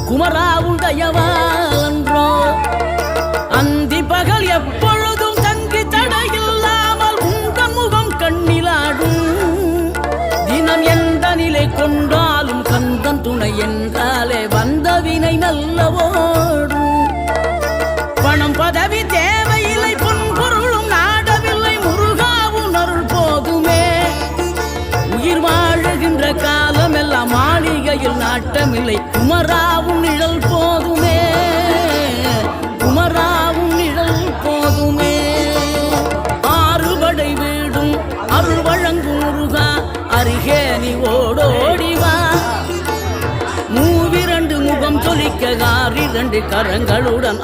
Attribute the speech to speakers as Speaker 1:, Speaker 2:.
Speaker 1: குமராவும் தயவாலன்றோ அந்தி பகல் எப்பொழுதும் தங்கி தடையில்லாமல் உங்கள் முகம் கண்ணிலாடும் தினம் எந்த நிலை கொண்டாலும் கந்தன் துணை என்றாலே வந்த வினை நல்லவோடும் பணம் பதவி தேவையில்லை பொன்பொருளும் நாடவில்லை முருகாவும் அருள் போதுமே உயிர் வாழுகின்ற காலம் எல்லாம் மாளிகையில் நாட்டமில்லை குமராவும் நிழல் போதுமே குமராவும் நிழல் போதுமே ஆறுபடை வீடும் அருள் வழங்கும் முருகா அருகே நீ ஓடோடிவா மூவிரண்டு முகம் தொலிக்க 2 கரங்களுடன்